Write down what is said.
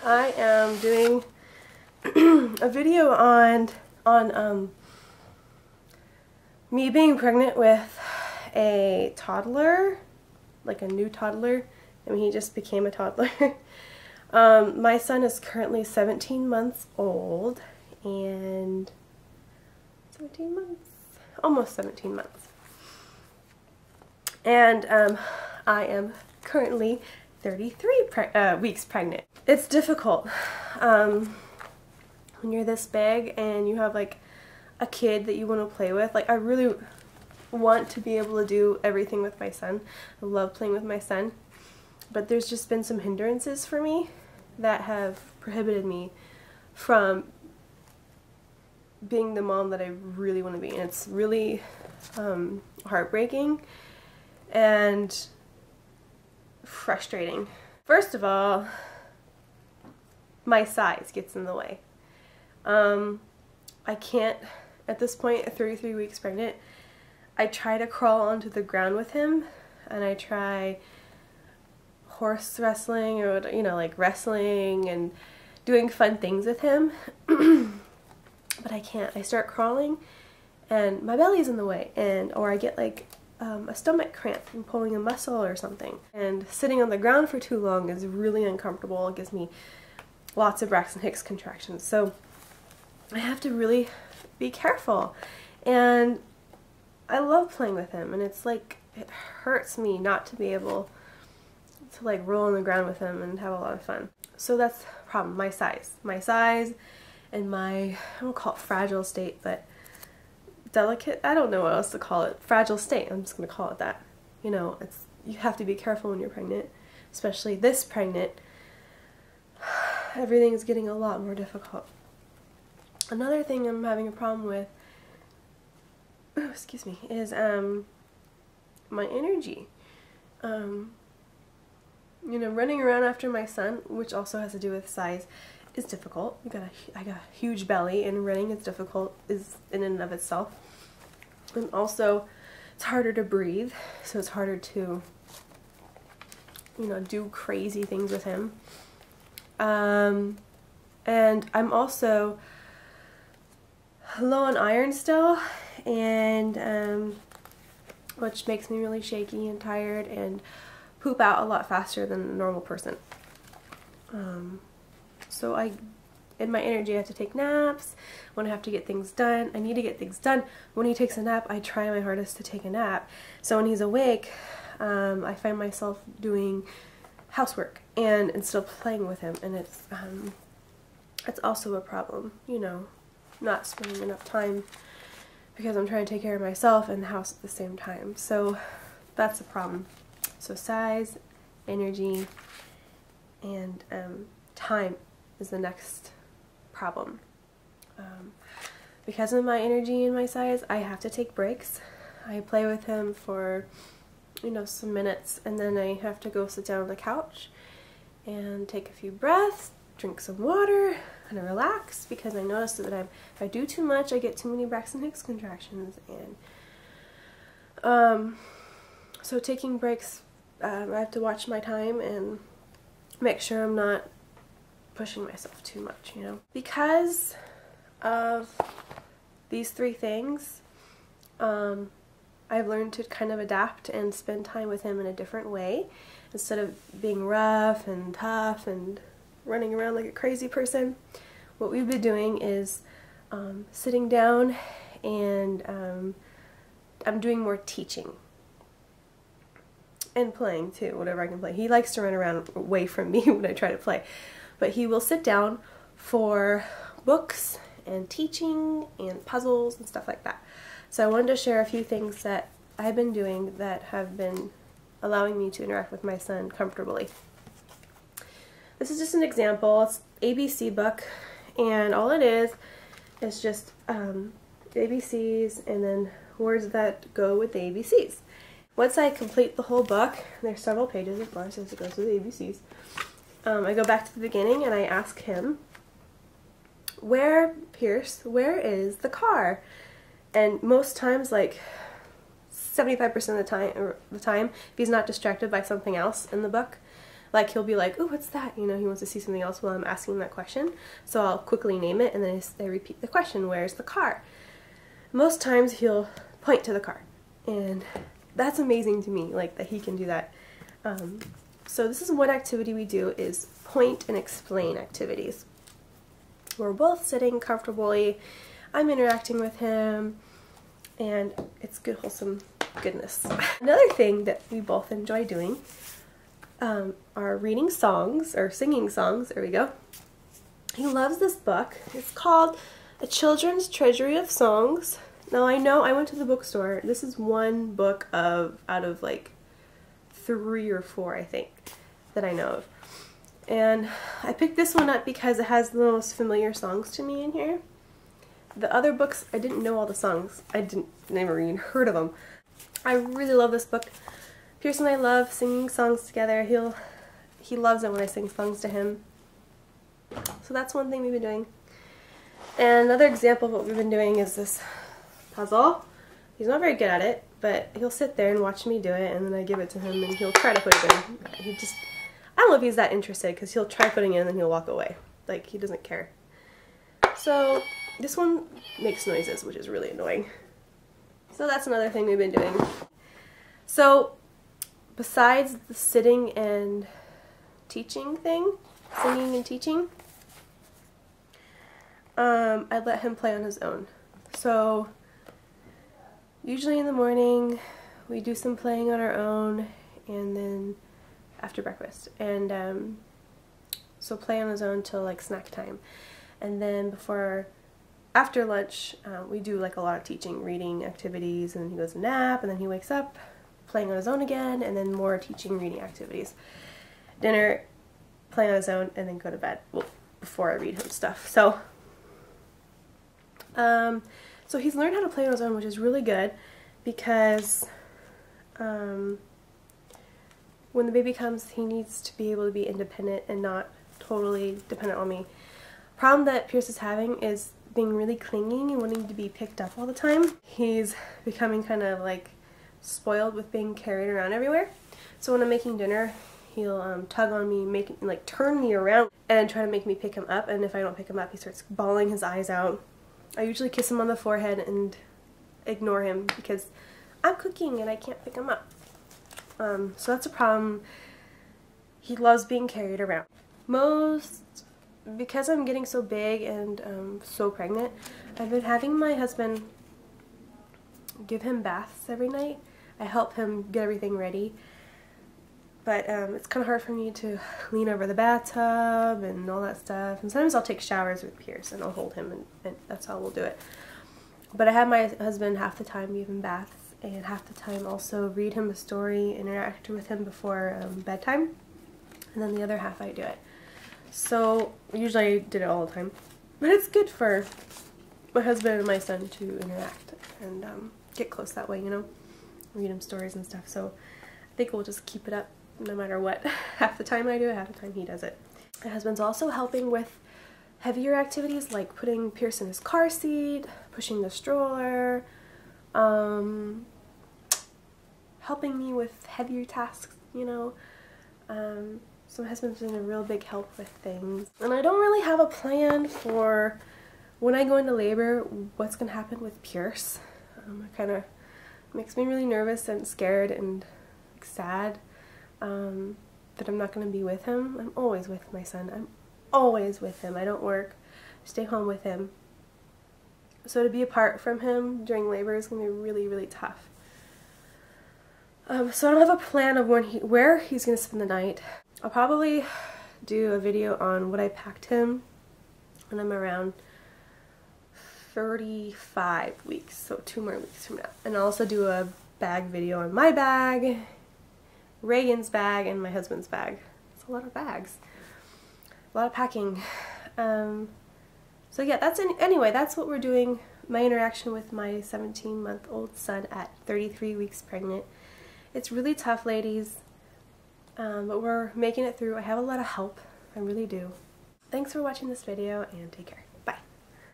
I am doing a video on me being pregnant with a toddler, like a new toddler. I mean, he just became a toddler. My son is currently 17 months old, and 17 months? Almost 17 months. And I am currently 33 weeks pregnant. It's difficult when you're this big and you have like a kid that you want to play with. Like, I really want to be able to do everything with my son. I love playing with my son, but there's just been some hindrances for me that have prohibited me from being the mom that I really want to be. And it's really heartbreaking and frustrating. First of all, my size gets in the way. I can't, at this point, at 33 weeks pregnant, I try to crawl onto the ground with him, and I try horse wrestling, or, you know, like wrestling and doing fun things with him, but I can't. I start crawling and my belly's in the way, or I get like a stomach cramp from pulling a muscle or something. And sitting on the ground for too long is really uncomfortable. It gives me lots of Braxton Hicks contractions. So I have to really be careful. And I love playing with him, and it's like, it hurts me not to be able to like roll on the ground with him and have a lot of fun. So that's the problem, my size. My size and my, I don't call it fragile state, but delicate, I don't know what else to call it. Fragile state, I'm just going to call it that. You know, it's, you have to be careful when you're pregnant, especially this pregnant. Everything is getting a lot more difficult. Another thing I'm having a problem with, oh, excuse me, is my energy. You know, running around after my son, which also has to do with size, is difficult. I got a huge belly, and running is difficult is in and of itself. And also, it's harder to breathe, so it's harder to, you know, do crazy things with him. And I'm also low on iron still, and which makes me really shaky and tired and poop out a lot faster than a normal person. So in my energy, I have to take naps when I have to get things done. I need to get things done. When he takes a nap, I try my hardest to take a nap. So when he's awake, I find myself doing housework and still playing with him, and it's also a problem, you know, not spending enough time because I'm trying to take care of myself and the house at the same time. So that's a problem. So size, energy, and time is the next problem. Because of my energy and my size, I have to take breaks. I play with him for, you know, some minutes, and then I have to go sit down on the couch and take a few breaths, drink some water, and relax, because I noticed that if I do too much, I get too many Braxton Hicks contractions. And so taking breaks, I have to watch my time and make sure I'm not pushing myself too much, you know. Because of these three things, I've learned to kind of adapt and spend time with him in a different way. Instead of being rough and tough and running around like a crazy person, what we've been doing is sitting down, and I'm doing more teaching. And playing too, whatever I can play. He likes to run around away from me when I try to play. But he will sit down for books and teaching and puzzles and stuff like that. So I wanted to share a few things that I've been doing that have been allowing me to interact with my son comfortably. This is just an example. It's ABC book, and all it is just ABCs and then words that go with the ABCs. Once I complete the whole book, there's several pages, of course, as it goes with the ABCs, I go back to the beginning and I ask him, Pierce, where is the car? And most times, like 75% of the time, if he's not distracted by something else in the book, Like he'll be like, "Ooh, what's that?" You know, he wants to see something else while I'm asking him that question. So I'll quickly name it and then I repeat the question, "Where's the car?" Most times he'll point to the car, and that's amazing to me, like that he can do that. So this is one activity we do, is point and explain activities. We're both sitting comfortably, I'm interacting with him, and it's good, wholesome goodness. Another thing that we both enjoy doing are reading songs, or singing songs, there we go. He loves this book. It's called A Children's Treasury of Songs. Now I know I went to the bookstore, this is one book out of like 3 or 4 I think that I know of. And I picked this one up because it has the most familiar songs to me in here. The other books, I didn't know all the songs. I never even heard of them. I really love this book. Pierce and I love singing songs together. He loves it when I sing songs to him. So that's one thing we've been doing. And another example of what we've been doing is this puzzle. He's not very good at it, but he'll sit there and watch me do it, and then I give it to him and he'll try to put it in. I don't know if he's that interested, because he'll try putting it in and then he'll walk away. Like, he doesn't care. So this one makes noises, which is really annoying. So that's another thing we've been doing. So besides the sitting and teaching thing, singing and teaching, I let him play on his own. So usually in the morning we do some playing on our own, and then after breakfast, and so play on his own till like snack time, and then after lunch we do like a lot of teaching, reading activities, and then he goes to nap, and then he wakes up playing on his own again, and then more teaching, reading activities. Dinner, play on his own, and then go to bed, well, before I read him stuff. So so he's learned how to play on his own, which is really good, because when the baby comes, he needs to be able to be independent and not totally dependent on me. Problem that Pierce is having is being really clingy and wanting to be picked up all the time. He's becoming kind of like spoiled with being carried around everywhere. So when I'm making dinner, he'll tug on me, turn me around and try to make me pick him up, and if I don't pick him up, he starts bawling his eyes out. I usually kiss him on the forehead and ignore him because I'm cooking and I can't pick him up. So that's a problem. He loves being carried around. Because I'm getting so big and so pregnant, I've been having my husband give him baths every night. I help him get everything ready. But it's kind of hard for me to lean over the bathtub and all that stuff. And sometimes I'll take showers with Pierce and I'll hold him, and that's how we'll do it. But I have my husband half the time give him baths, and half the time also read him a story, interact with him before bedtime, and then the other half I do it. So usually I did it all the time, but it's good for my husband and my son to interact and get close that way, you know, read him stories and stuff. So I think we'll just keep it up no matter what. Half the time I do it, half the time he does it. My husband's also helping with heavier activities like putting Pierce in his car seat, pushing the stroller, helping me with heavier tasks, you know. So my husband's been a real big help with things. And I don't really have a plan for when I go into labor what's going to happen with Pierce. It kind of makes me really nervous and scared and sad that I'm not going to be with him. I'm always with my son. I'm always with him. I don't work. I stay home with him. So to be apart from him during labor is going to be really, really tough. So I don't have a plan of where he's going to spend the night. I'll probably do a video on what I packed him when I'm around 35 weeks, so 2 more weeks from now. And I'll also do a bag video on my bag, Regan's bag, and my husband's bag. It's a lot of bags. A lot of packing. So yeah, anyway, that's what we're doing. My interaction with my 17-month-old son at 33 weeks pregnant. It's really tough, ladies, but we're making it through. I have a lot of help. I really do. Thanks for watching this video, and take care.